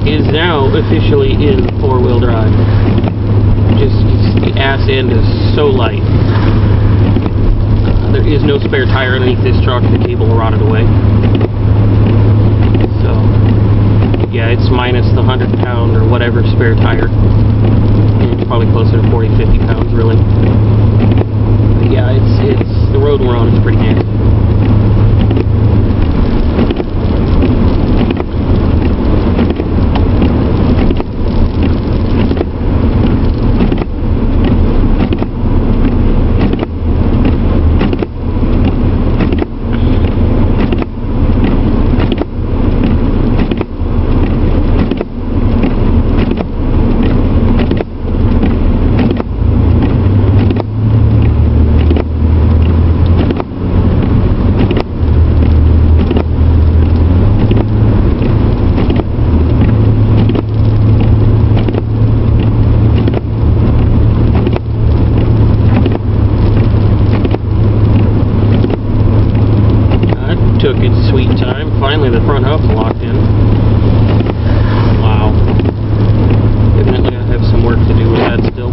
is now officially in four-wheel drive. Just the ass end is so light. There is no spare tire underneath this truck. The cable rotted away. So, yeah, it's minus the 100-pound or whatever spare tire. It's probably closer to 40-50 pounds, really. But yeah, it's the road we're on is pretty nasty. Took its sweet time. Finally, the front hub's locked in. Wow. Evidently, I have some work to do with that still.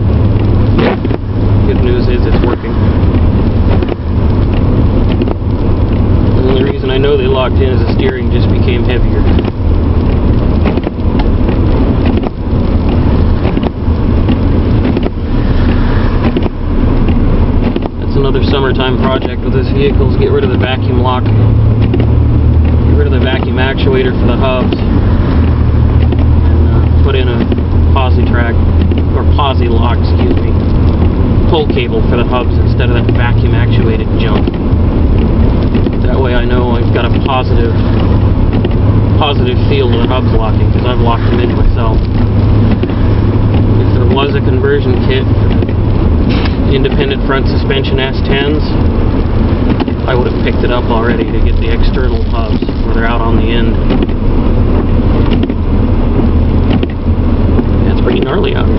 Good news is it's working. The only reason I know they locked in is the steering just became heavier. That's another summertime project with this vehicle, is get rid of the vacuum lock. Get rid of the vacuum actuator for the hubs and put in a Posi-Track, or Posi-Lock, excuse me, pull cable for the hubs instead of that vacuum actuated junk. That way I know I've got a positive feel to the hubs locking, because I've locked them in myself. If there was a conversion kit for the independent front suspension S10s, I would have picked it up already to get the external hubs where they're out on the end. Yeah, it's pretty gnarly out here.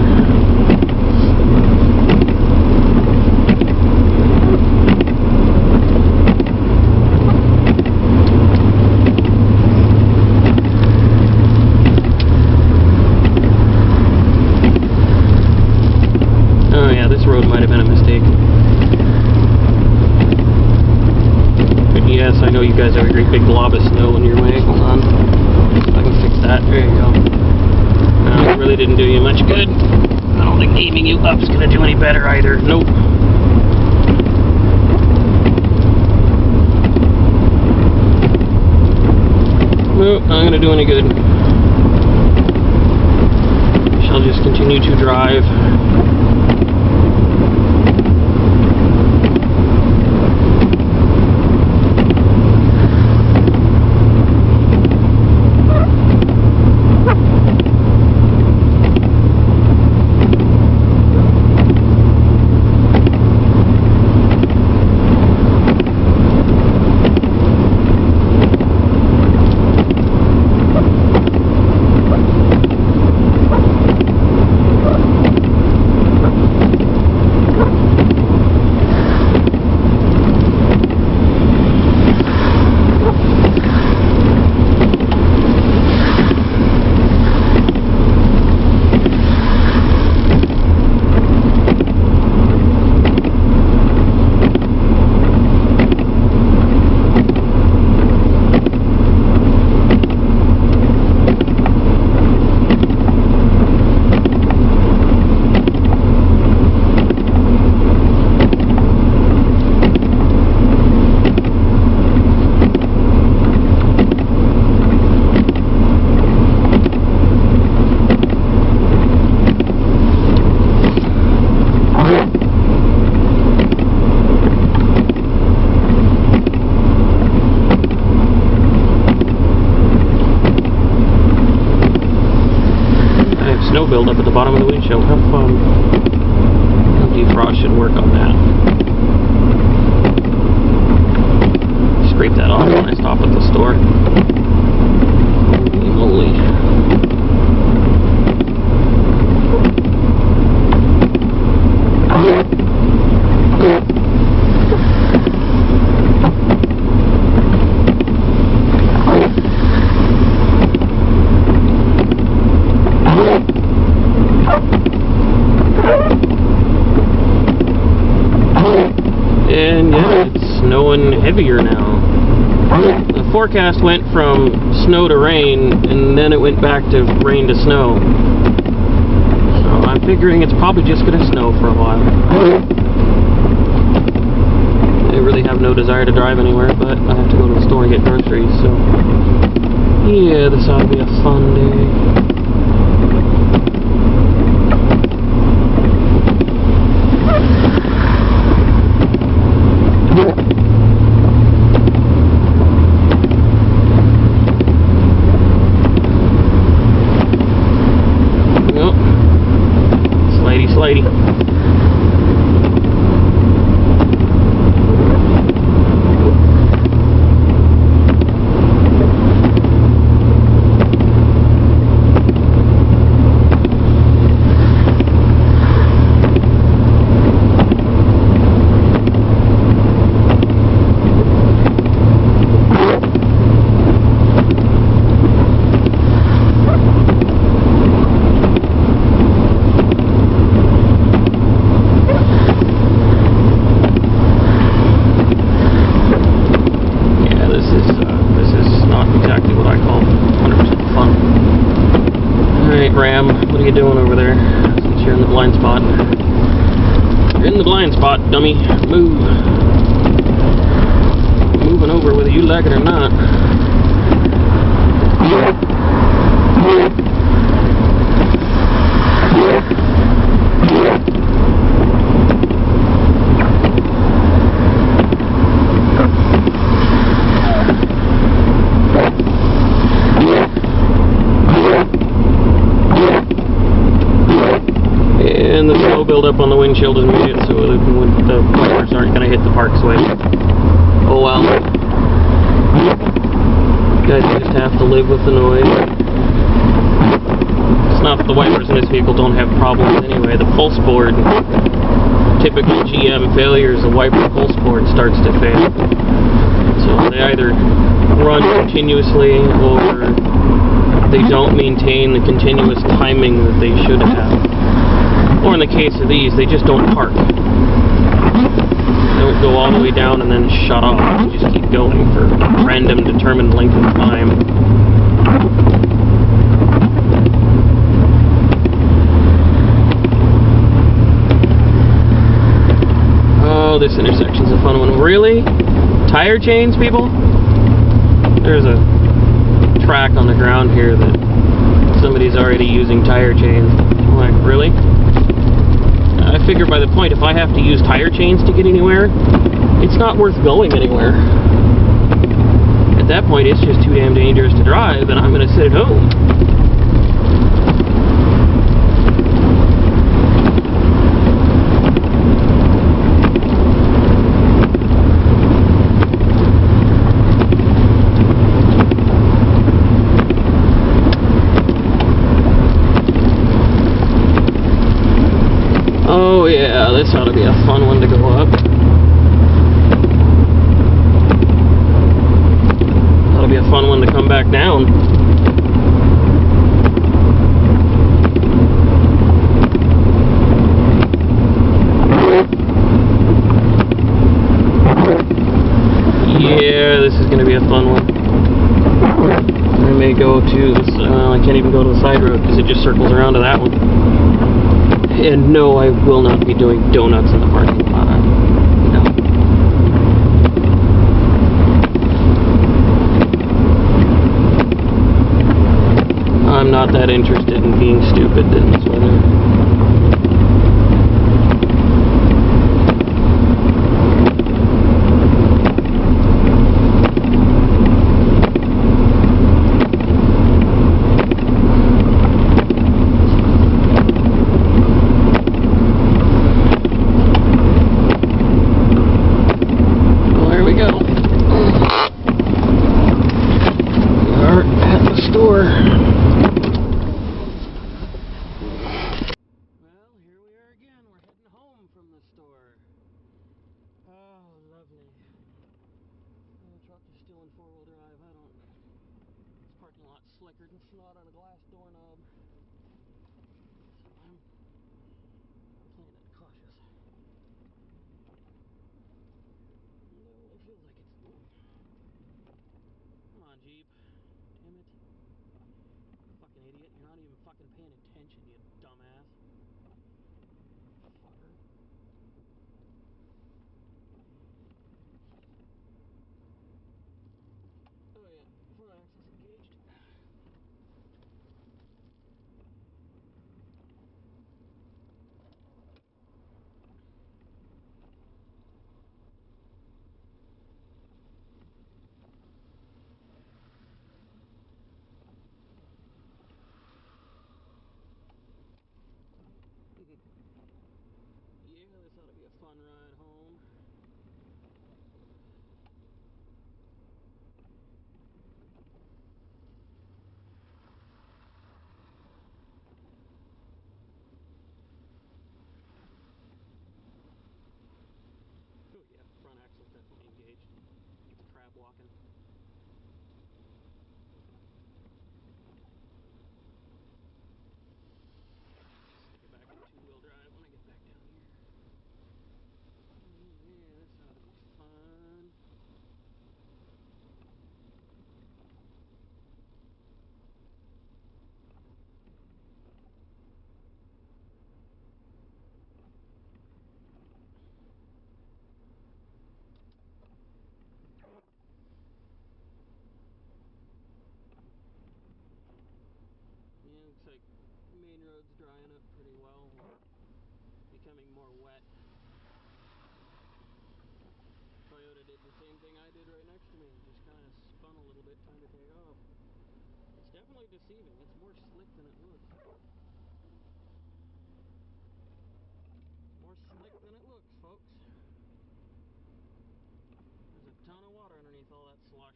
Oh yeah, this road might have been a mistake. Yes, I know you guys have a great big blob of snow in your way. Hold on. I can fix that. There you go. It really didn't do you much good. I don't think aiming you up's going to do any better either. Nope. Nope, not going to do any good. Shall just continue to drive. Snow buildup at the bottom of the windshield. Have fun. Defrost should work on that. Scrape that off when I stop at the store. Holy moly. heavier now. The forecast went from snow to rain, and then it went back to rain to snow. So I'm figuring it's probably just going to snow for a while. I really have no desire to drive anywhere, but I have to go to the store and get groceries, so yeah, this ought to be a fun day. Lady. Ram, what are you doing over there? Since you're in the blind spot. You're in the blind spot, dummy. Move. Moving over whether you like it or not. And the snow buildup on the windshield has made it so the wipers aren't going to hit the parksway. Oh well. You guys just have to live with the noise. It's not that the wipers in this vehicle don't have problems anyway. The pulse board, typical GM failures, the wiper pulse board starts to fail. So they either run continuously or they don't maintain the continuous timing that they should have. Or in the case of these, they just don't park. They don't go all the way down and then shut off. They just keep going for a random determined length of time. Oh, this intersection's a fun one. Really? Tire chains, people? There's a track on the ground here that somebody's already using tire chains. I'm like, really? I figure by the point, if I have to use tire chains to get anywhere, it's not worth going anywhere. At that point, it's just too damn dangerous to drive, and I'm going to sit at home. Oh yeah, this ought to be a fun one to go up. That'll be a fun one to come back down. Yeah, this is going to be a fun one. I may go to this, I can't even go to the side road because it just circles around to that one. And no, I will not be doing donuts in the parking lot. No. I'm not that interested in being stupid in this weather. Four-wheel drive, I don't. This parking lot's slickered and snot on a glass doorknob. So I'm playing it cautious. No, it feels like it's Jeep. Damn it. Fucking idiot. You're not even fucking paying attention, you dumbass. Fucker. Oh yeah, front axle's engaged. Yeah, this ought to be a fun ride home. Oh yeah, front axle's definitely engaged. It's crab walking. Stick it back in two-wheel drive when I get back down here. Yeah, this ought to be fun. Yeah, looks like main road's drying up pretty well. Becoming more wet. Toyota did the same thing I did right next to me. Just kind of spun a little bit trying to take off. It's definitely deceiving. It's more slick than it looks. More slick than it looks, folks. There's a ton of water underneath all that slush.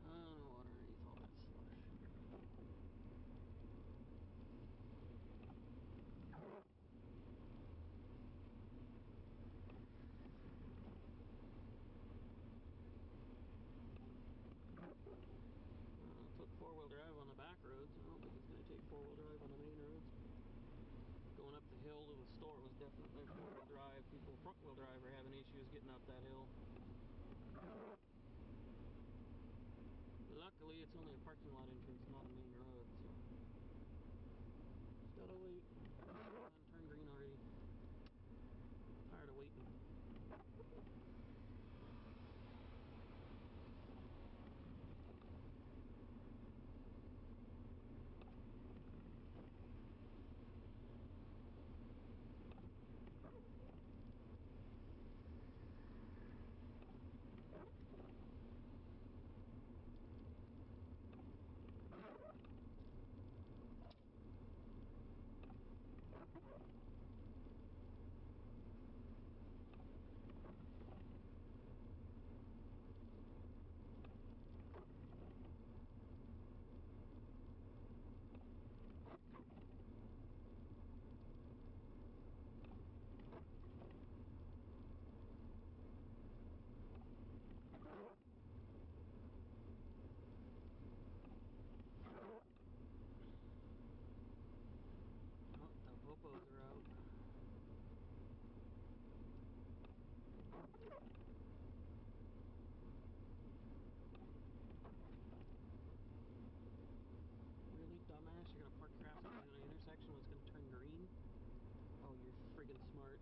Ton of water underneath all that slush. Took four-wheel drive on the back roads. I don't think it's going to take four-wheel drive on the main roads. Going up the hill to the store was definitely four-wheel drive. People front-wheel drive are having issues getting up that hill. Luckily, it's only a parking lot entrance, not a main road, so... Just gotta wait. Turn green already. Tired of waiting. Popos are out. Really, dumbass? You're gonna park your ass on the intersection when it's gonna turn green? Oh, you're friggin' smart.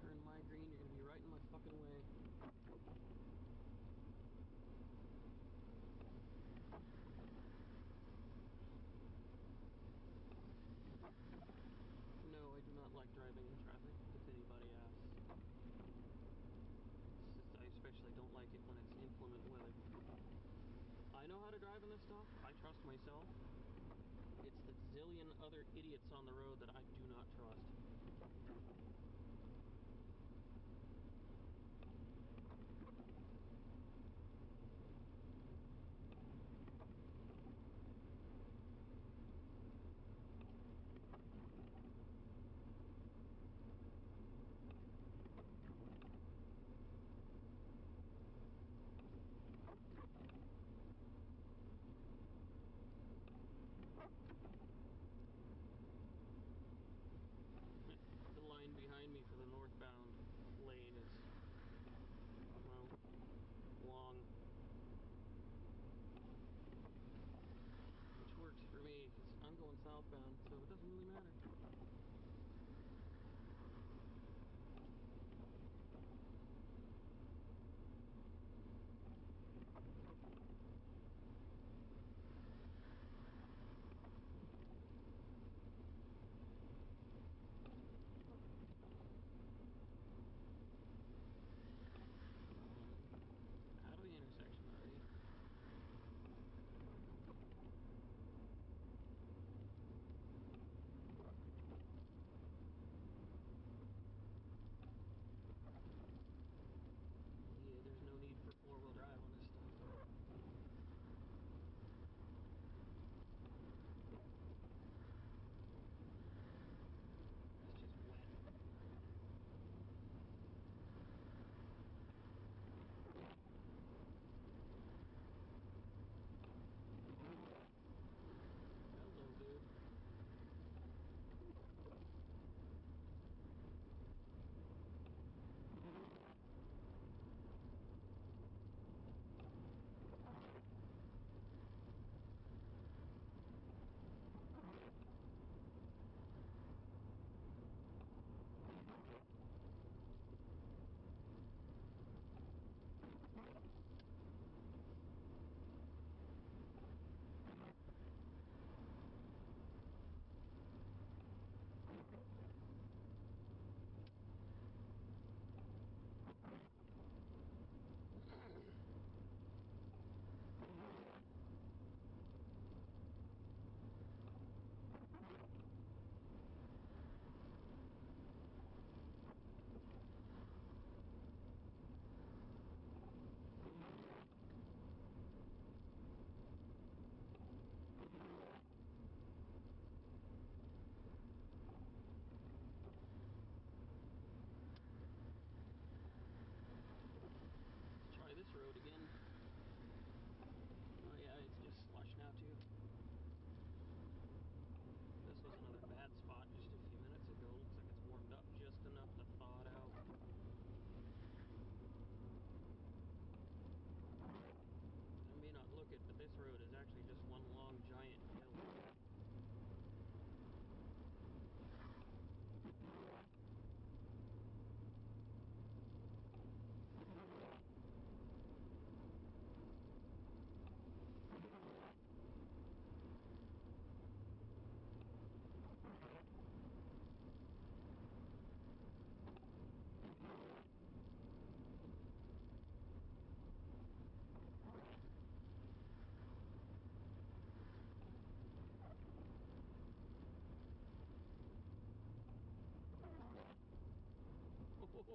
Turn my green, you're gonna be right in my fucking way. No, I do not like driving in traffic, if anybody asks. It's just, I especially don't like it when it's inclement weather. I know how to drive in this stuff. I trust myself. It's the zillion other idiots on the road that I do not trust.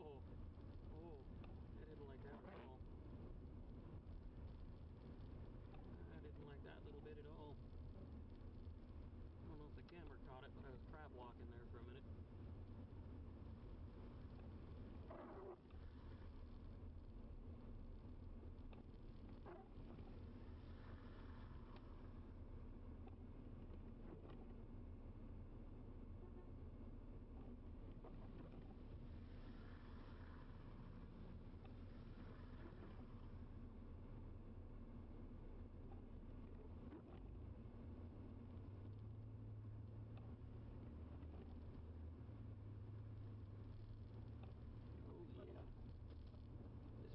Oh, oh, I didn't like that at all. I didn't like that little bit at all. I don't know if the camera caught it, but I was crab walking there for a minute.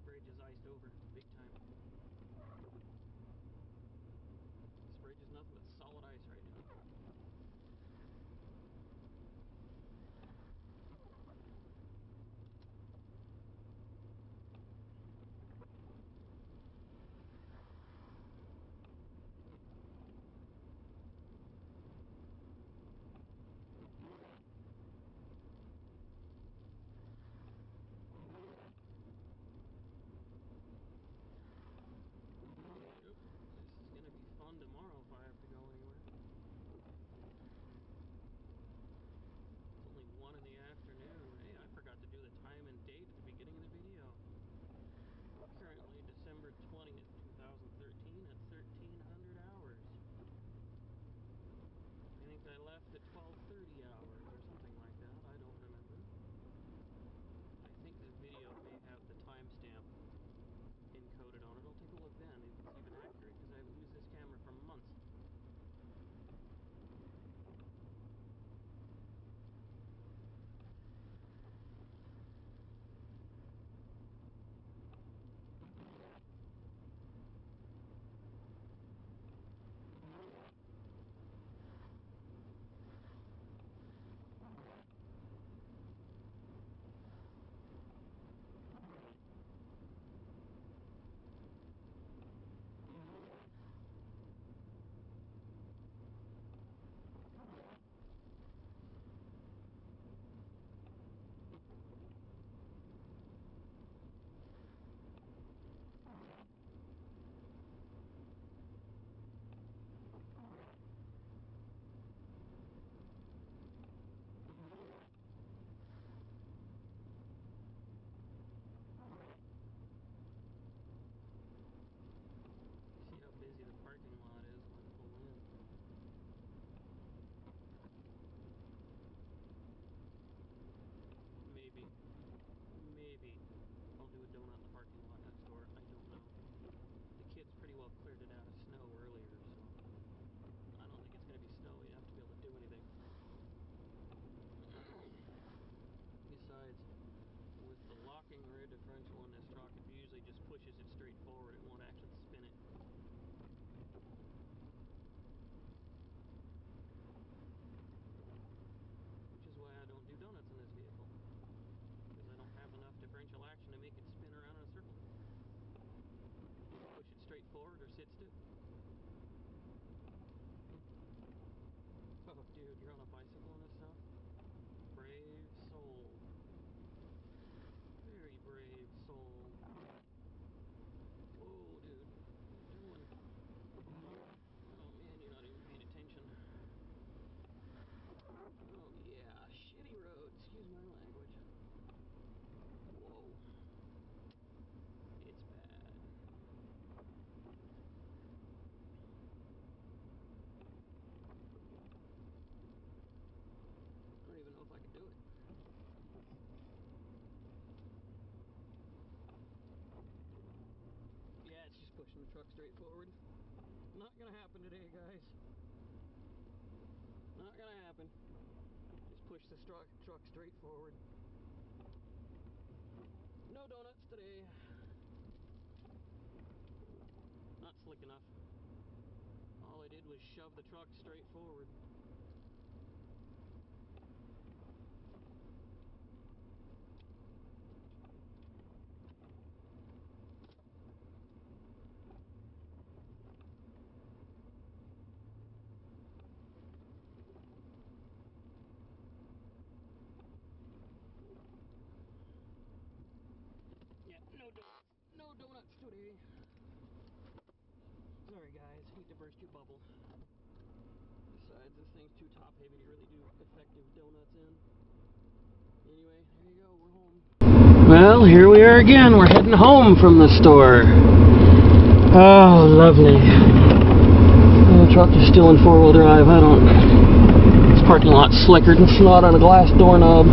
Bridge is iced over big time. This bridge is nothing but solid ice right now. Fun tomorrow if I have to go anywhere. It's only 1 in the afternoon. Hey, I forgot to do the time and date at the beginning of the video. Currently December 20th, 2013 at 1300 hours. I think I left at 1230 hours or something like that. I don't remember. I think this video may have the timestamp encoded on it. I'll take a look then if it's even accurate, because I haven't used this camera for months. Busy the parking lot is when I pull in. Maybe I'll do a donut in the parking lot next door. I don't know. The kids pretty well cleared it out of snow earlier, so I don't think it's going to be snowy enough to be able to do anything. Besides, with the locking rear differential on this truck, it usually just pushes it straight forward. It won't actually spin it. Why I don't do donuts in this vehicle, because I don't have enough differential action to make it spin around in a circle. Push it straight forward or sit still. Oh dude, you're on a bicycle and this stuff? Brave soul. Very brave soul. Whoa dude, what are you doing? Oh man, you're not even paying attention. Oh yeah, shitty road, excuse my language. Whoa. It's bad. I don't even know if I can do it. Yeah, it's just pushing the truck straight forward. Not gonna happen today, guys. Not gonna happen. Just push the truck straight forward. No donuts today. Not slick enough. All I did was shove the truck straight forward. guys, hate to burst your bubble. Besides, this thing's too top heavy to really do effective donuts in. Anyway, there you go, we're home. Well, here we are again. We're heading home from the store. Oh, lovely. The truck is still in four-wheel drive. This parking lot's slickered and snot on a glass doorknob.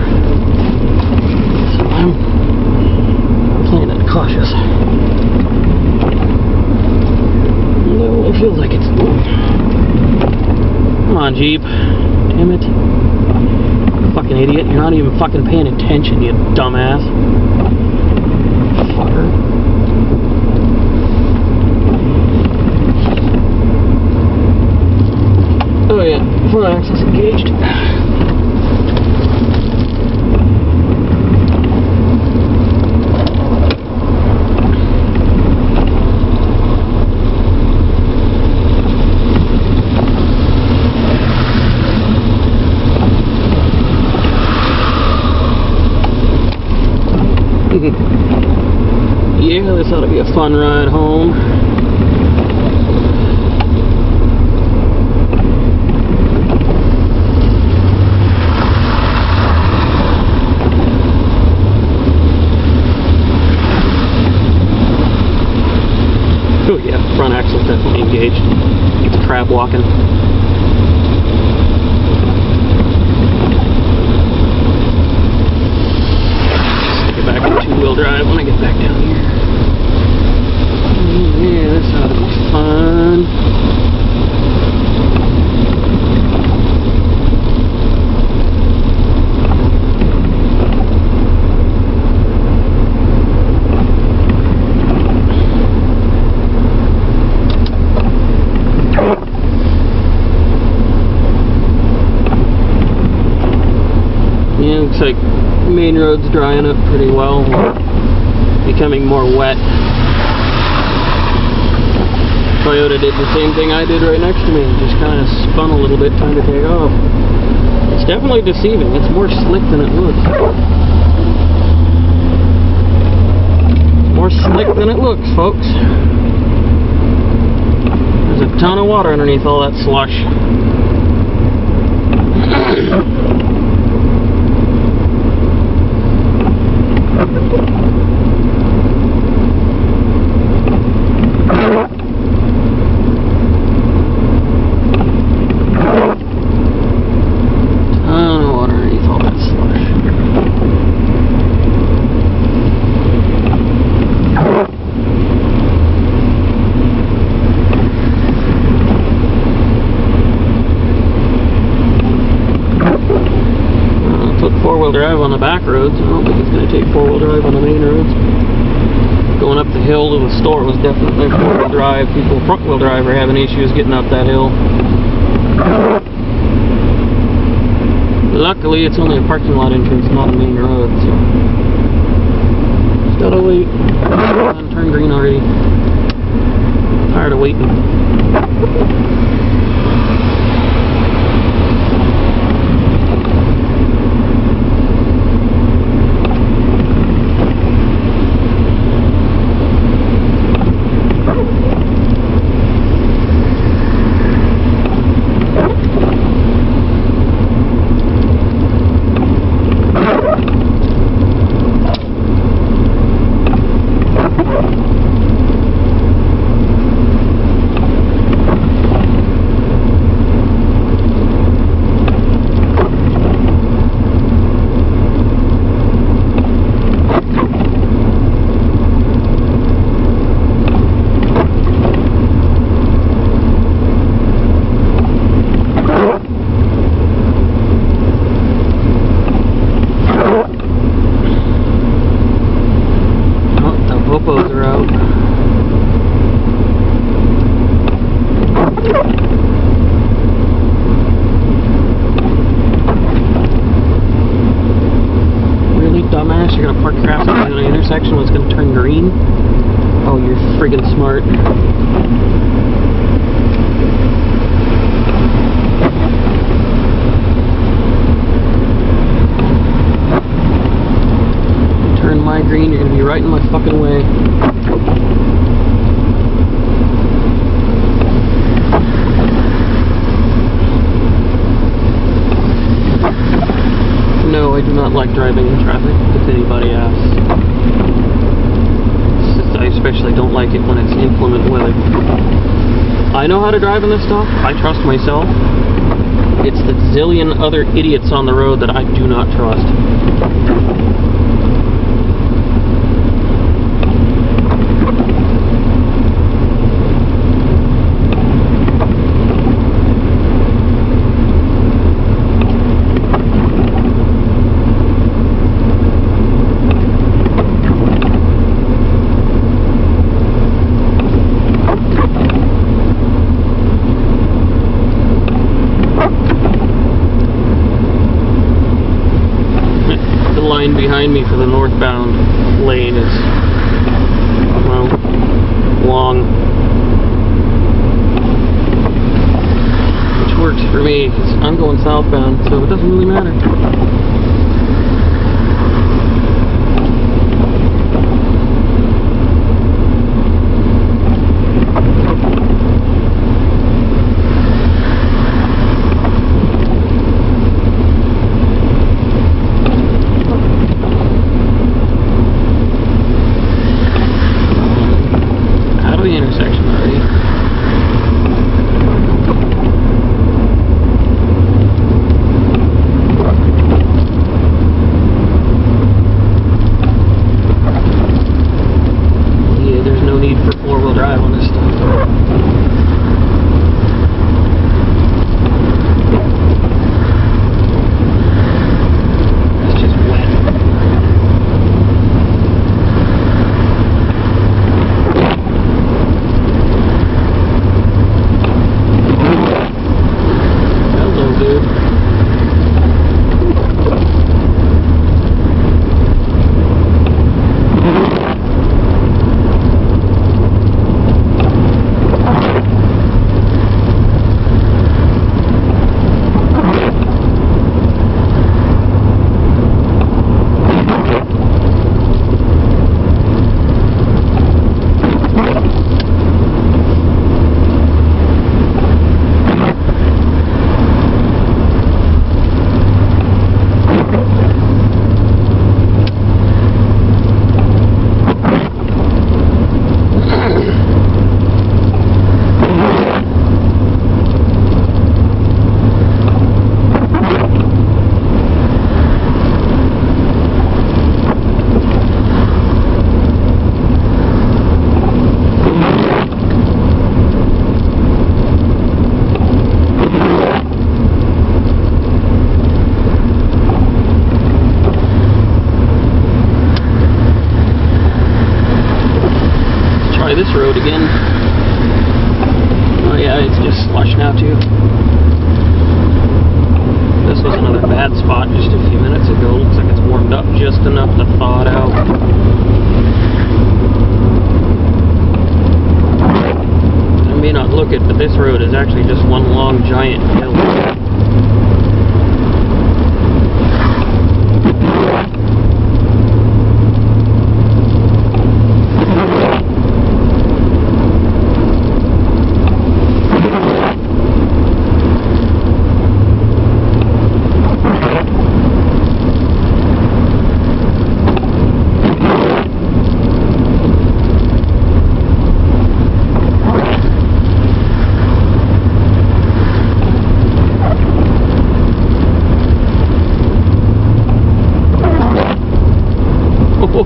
So I'm playing it cautious. No, it feels like it's... Come on, Jeep. Damn it. Fucking idiot. You're not even fucking paying attention, you dumbass. Fucker. Oh yeah, front axle's engaged. Yeah, this ought to be a fun ride home. Oh yeah, front axle's definitely engaged. It's crab walking. Get back to two-wheel drive when I get back down here. Yeah, this ought to be fun. Yeah, looks like main road's drying up pretty well, becoming more wet. Toyota did the same thing I did right next to me, just kind of spun a little bit trying to take off. It's definitely deceiving, it's more slick than it looks. More slick than it looks, folks. There's a ton of water underneath all that slush. Four-wheel drive on the back roads. I don't think it's going to take four-wheel drive on the main roads. Going up the hill to the store was definitely four-wheel drive. People front-wheel drive are having issues getting up that hill. Luckily, it's only a parking lot entrance, not a main road, so just gotta wait. Turn green already. Tired of waiting. Intersection was going to turn green. Oh, you're friggin' smart. Turn my green, you're going to be right in my fucking way. I do not like driving in traffic, if anybody asks. It's just, I especially don't like it when it's inclement weather. I know how to drive in this stuff. I trust myself. It's the zillion other idiots on the road that I do not trust. Behind me for the northbound lane is, well, long, which works for me because I'm going southbound, so it doesn't really matter. This road again. Oh yeah, it's just slush now too. This was another bad spot just a few minutes ago. Looks like it's warmed up just enough to thaw it out. I may not look it, but this road is actually just one long giant hill.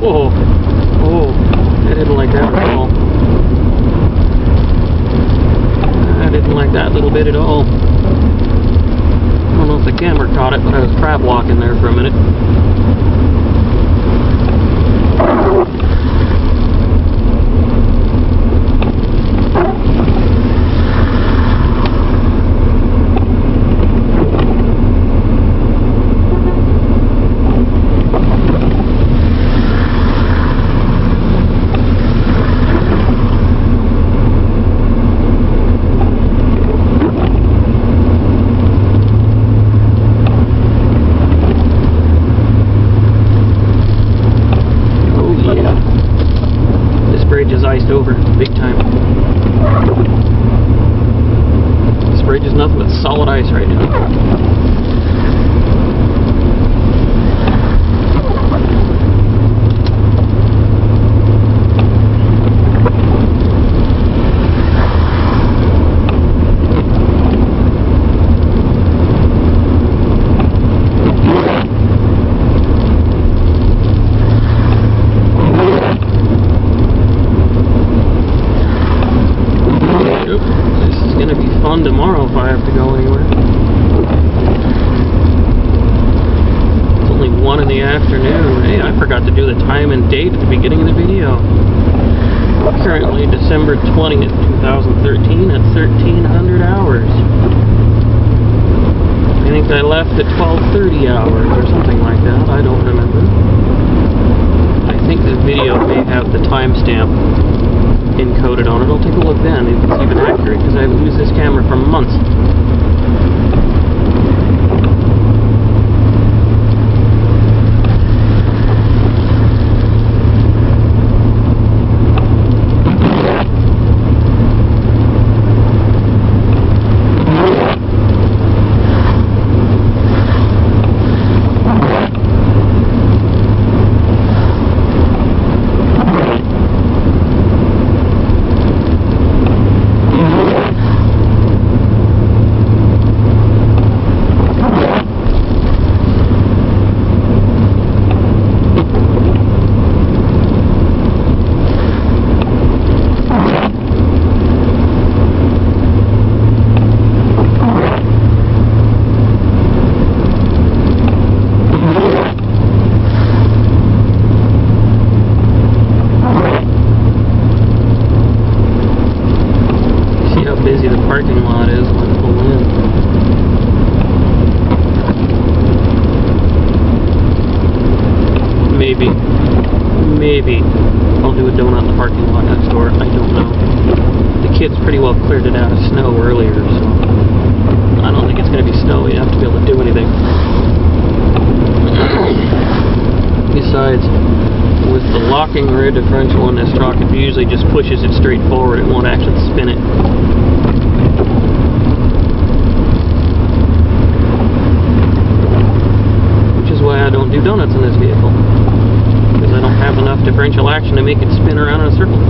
Oh, I didn't like that at all. I didn't like that little bit at all. I don't know if the camera caught it, but I was crab walking there for a minute. in the afternoon. Hey, I forgot to do the time and date at the beginning of the video. Currently December 20th, 2013 at 1300 hours. I think I left at 12:30 hours or something like that. I don't remember. I think this video may have the timestamp encoded on it. I'll take a look then if it's even accurate, because I haven't used this camera for months. Busy the parking lot is when I pull in. Maybe I'll do a donut in the parking lot next door. I don't know. The kids pretty well cleared it out of snow earlier, so I don't think it's going to be snowy enough to be able to do anything. Besides, with the locking rear differential in this truck, it usually just pushes it straight forward. It won't actually spin it. Which is why I don't do donuts in this vehicle. Because I don't have enough differential action to make it spin around in a circle.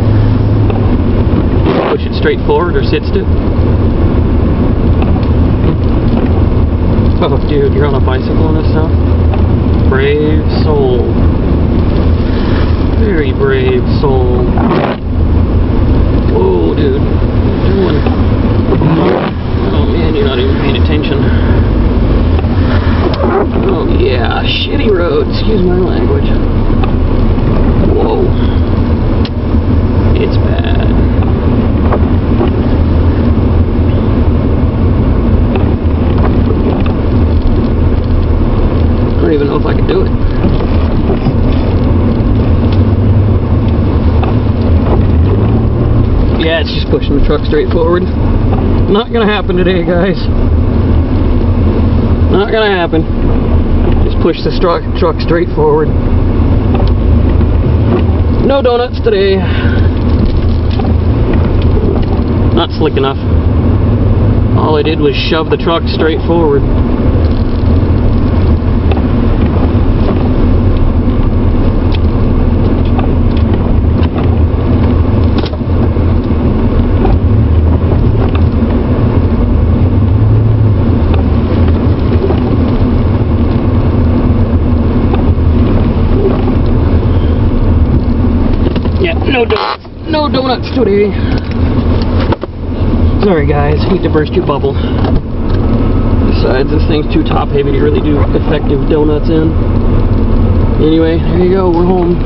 Push it straight forward or sit still. Oh dude, you're on a bicycle and this stuff? Brave soul. Very brave soul. Whoa, dude. What are you doing? Oh man, you're not even paying attention. Oh yeah, shitty road. Excuse my language. Whoa. It's bad. I don't even know if I can do it. Yeah, it's just pushing the truck straight forward. Not gonna happen today, guys. Not gonna happen. Just push the truck straight forward. No donuts today. Not slick enough. All I did was shove the truck straight forward. No donuts today. Sorry guys, hate to burst your bubble. Besides, this thing's too top heavy to really do effective donuts in. Anyway, there you go, we're home.